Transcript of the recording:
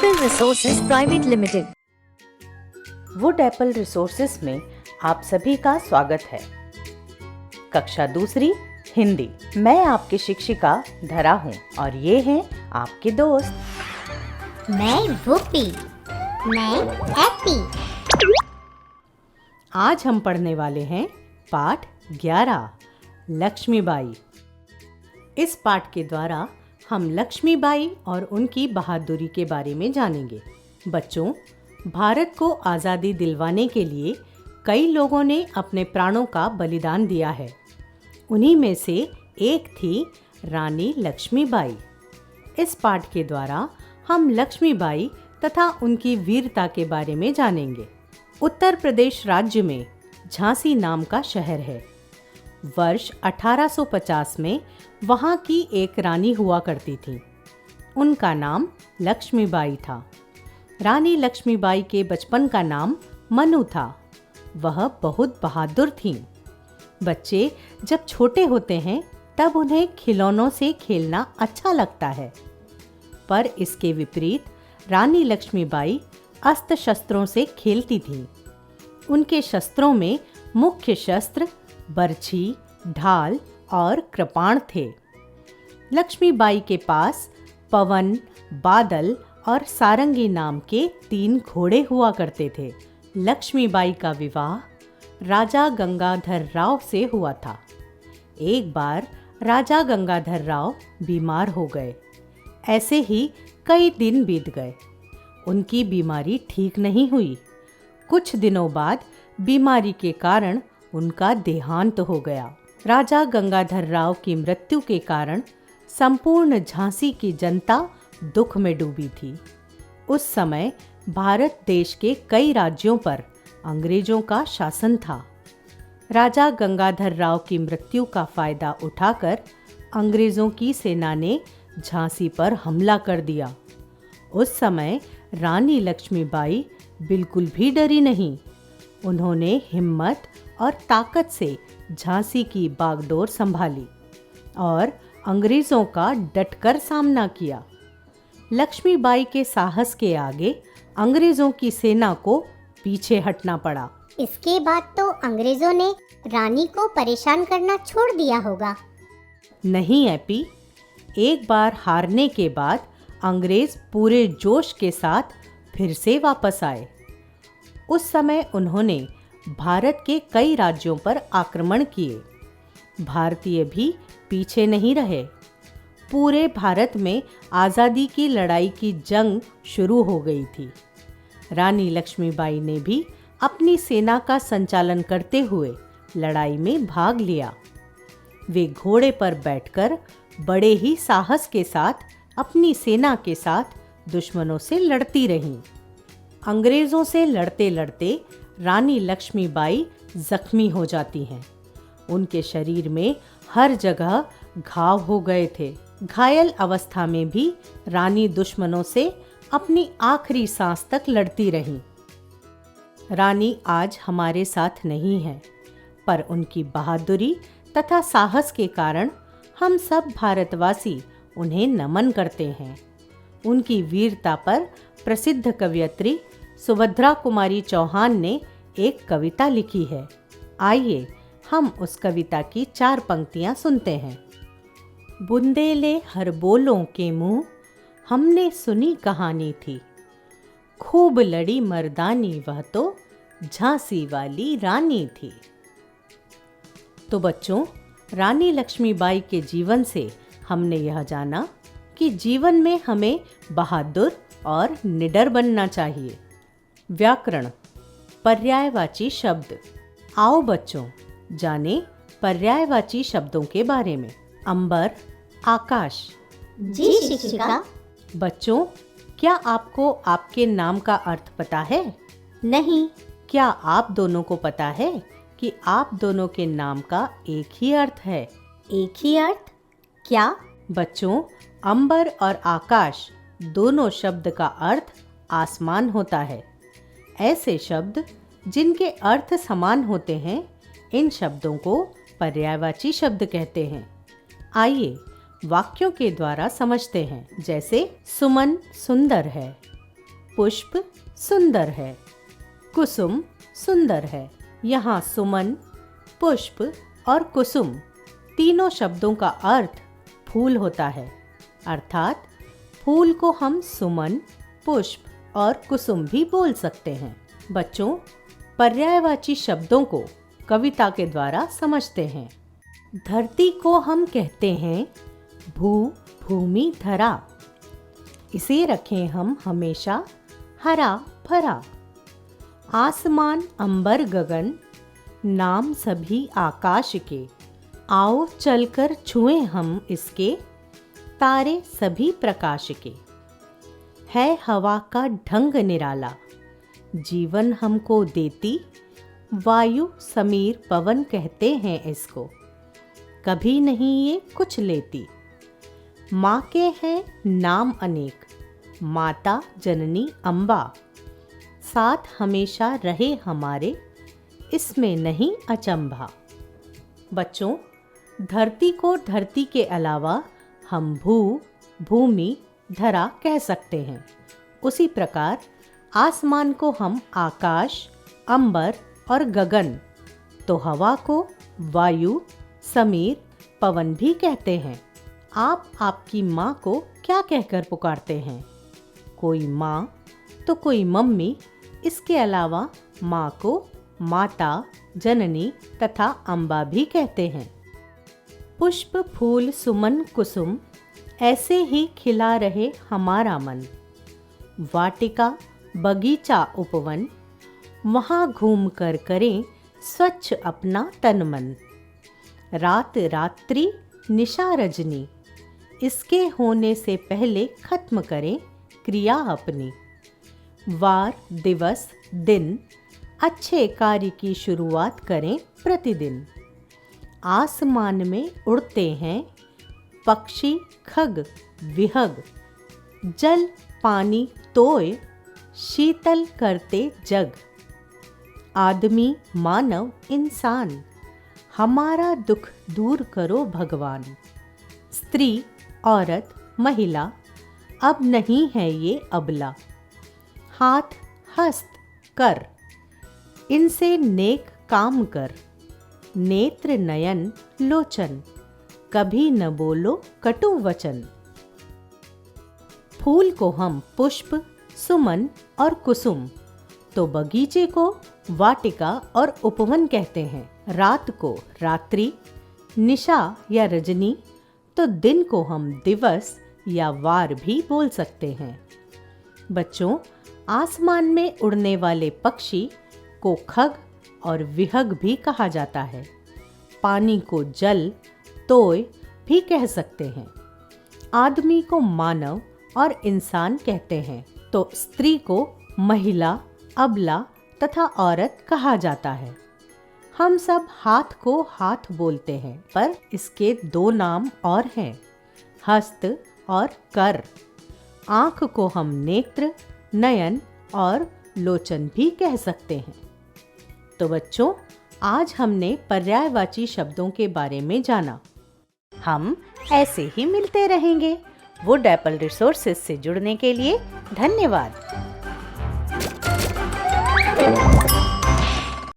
Apple resources private limited. Wood apple resources में आप सभी का स्वागत है। कक्षा दूसरी हिंदी। मैं आपकी शिक्षिका धरा हूँ और ये हैं आपके दोस्त। मैं वुप्पी। मैं हैप्पी। आज हम पढ़ने वाले हैं पाठ 11 लक्ष्मीबाई। इस पाठ के द्वारा हम लक्ष्मीबाई और उनकी बहादुरी के बारे में जानेंगे। बच्चों, भारत को आज़ादी दिलवाने के लिए कई लोगों ने अपने प्राणों का बलिदान दिया है। उन्हीं में से एक थी रानी लक्ष्मीबाई। इस पाठ के द्वारा हम लक्ष्मीबाई तथा उनकी वीरता के बारे में जानेंगे। उत्तर प्रदेश राज्य में झांसी नाम का शहर है। वर्ष 1850 में वहाँ की एक रानी हुआ करती थी। उनका नाम लक्ष्मीबाई था। रानी लक्ष्मीबाई के बचपन का नाम मनु था। वह बहुत बहादुर थीं। बच्चे जब छोटे होते हैं तब उन्हें खिलौनों से खेलना अच्छा लगता है, पर इसके विपरीत रानी लक्ष्मीबाई अस्त्र शस्त्रों से खेलती थीं। उनके शस्त्रों में मुख्य शस्त्र बर्छी, ढाल और कृपाण थे। लक्ष्मीबाई के पास पवन, बादल और सारंगी नाम के 3 घोड़े हुआ करते थे। लक्ष्मीबाई का विवाह राजा गंगाधर राव से हुआ था। एक बार राजा गंगाधर राव बीमार हो गए। ऐसे ही कई दिन बीत गए। उनकी बीमारी ठीक नहीं हुई। कुछ दिनों बाद बीमारी के कारण उनका देहांत हो गया। राजा गंगाधर राव की मृत्यु के कारण संपूर्ण झांसी की जनता दुख में डूबी थी। उस समय भारत देश के कई राज्यों पर अंग्रेजों का शासन था। राजा गंगाधर राव की मृत्यु का फायदा उठाकर अंग्रेजों की सेना ने झांसी पर हमला कर दिया। उस समय रानी लक्ष्मीबाई बिल्कुल भी डरी नहीं। उन्होंने हिम्मत और ताकत से झांसी की बागडोर संभाली और अंग्रेजों का डटकर सामना किया। लक्ष्मीबाई के साहस के आगे अंग्रेजों की सेना को पीछे हटना पड़ा। इसके बाद तो अंग्रेजों ने रानी को परेशान करना छोड़ दिया होगा। नहीं एपी, एक बार हारने के बाद अंग्रेज पूरे जोश के साथ फिर से वापस आए। उस समय उन्होंने भारत के कई राज्यों पर आक्रमण किए। भारतीय भी पीछे नहीं रहे। पूरे भारत में आज़ादी की लड़ाई की जंग शुरू हो गई थी। रानी लक्ष्मीबाई ने भी अपनी सेना का संचालन करते हुए लड़ाई में भाग लिया। वे घोड़े पर बैठकर बड़े ही साहस के साथ अपनी सेना के साथ दुश्मनों से लड़ती रहीं। अंग्रेज़ों से लड़ते लड़ते रानी लक्ष्मीबाई जख्मी हो जाती हैं। उनके शरीर में हर जगह घाव हो गए थे। घायल अवस्था में भी रानी दुश्मनों से अपनी आखिरी सांस तक लड़ती रहीं। रानी आज हमारे साथ नहीं है, पर उनकी बहादुरी तथा साहस के कारण हम सब भारतवासी उन्हें नमन करते हैं। उनकी वीरता पर प्रसिद्ध कवयित्री सुभद्रा कुमारी चौहान ने एक कविता लिखी है। आइए हम उस कविता की 4 पंक्तियां सुनते हैं। बुंदेले हर बोलों के मुंह हमने सुनी कहानी थी, खूब लड़ी मर्दानी वह तो झांसी वाली रानी थी। तो बच्चों, रानी लक्ष्मीबाई के जीवन से हमने यह जाना कि जीवन में हमें बहादुर और निडर बनना चाहिए। व्याकरण, पर्यायवाची शब्द। आओ बच्चों, जाने पर्यायवाची शब्दों के बारे में। अंबर, आकाश। जी शिक्षिका। बच्चों, क्या आपको आपके नाम का अर्थ पता है? नहीं। क्या आप दोनों को पता है कि आप दोनों के नाम का एक ही अर्थ है? एक ही अर्थ? क्या? बच्चों, अंबर और आकाश दोनों शब्द का अर्थ आसमान होता है। ऐसे शब्द जिनके अर्थ समान होते हैं, इन शब्दों को पर्यायवाची शब्द कहते हैं। आइए वाक्यों के द्वारा समझते हैं। जैसे सुमन सुंदर है, पुष्प सुंदर है, कुसुम सुंदर है। यहाँ सुमन, पुष्प और कुसुम तीनों शब्दों का अर्थ फूल होता है, अर्थात फूल को हम सुमन, पुष्प और कुसुम भी बोल सकते हैं। बच्चों, पर्यायवाची शब्दों को कविता के द्वारा समझते हैं। धरती को हम कहते हैं भू, भूमि, धरा। इसे रखें हम हमेशा हरा भरा। आसमान, अंबर, गगन नाम सभी आकाश के। आओ चलकर छुएं हम इसके, तारे सभी प्रकाश के। है हवा का ढंग निराला, जीवन हमको देती। वायु, समीर, पवन कहते हैं इसको, कभी नहीं ये कुछ लेती। माँ के हैं नाम अनेक, माता, जननी, अम्बा। साथ हमेशा रहे हमारे, इसमें नहीं अचंभा। बच्चों, धरती को धरती के अलावा हम भू, भूमि, धरा कह सकते हैं। उसी प्रकार आसमान को हम आकाश, अंबर और गगन, तो हवा को वायु, समीर, पवन भी कहते हैं। आप आपकी माँ को क्या कहकर पुकारते हैं? कोई माँ तो कोई मम्मी, इसके अलावा माँ को माता, जननी तथा अम्बा भी कहते हैं। पुष्प, फूल, सुमन, कुसुम ऐसे ही खिला रहे हमारा मन। वाटिका, बगीचा, उपवन, वहाँ घूम कर करें स्वच्छ अपना तन मन। रात, रात्रि, निशा, रजनी, इसके होने से पहले खत्म करें क्रिया अपनी। वार, दिवस, दिन, अच्छे कार्य की शुरुआत करें प्रतिदिन। आसमान में उड़ते हैं पक्षी, खग, विहग। जल, पानी, तोय, शीतल करते जग। आदमी, मानव, इंसान, हमारा दुख दूर करो भगवान। स्त्री, औरत, महिला, अब नहीं है ये अबला। हाथ, हस्त, कर, इनसे नेक काम कर। नेत्र, नयन, लोचन, कभी न बोलो कटु वचन। फूल को हम पुष्प, सुमन और कुसुम, तो बगीचे को वाटिका और उपवन कहते हैं। रात को रात्रि, निशा या रजनी, तो दिन को हम दिवस या वार भी बोल सकते हैं। बच्चों, आसमान में उड़ने वाले पक्षी को खग और विहग भी कहा जाता है। पानी को जल, तोय भी कह सकते हैं। आदमी को मानव और इंसान कहते हैं, तो स्त्री को महिला, अबला तथा औरत कहा जाता है। हम सब हाथ को हाथ बोलते हैं, पर इसके दो नाम और हैं, हस्त और कर। आँख को हम नेत्र, नयन और लोचन भी कह सकते हैं। तो बच्चों, आज हमने पर्यायवाची शब्दों के बारे में जाना। हम ऐसे ही मिलते रहेंगे। वुड एप्पल रिसोर्सेज से जुड़ने के लिए धन्यवाद।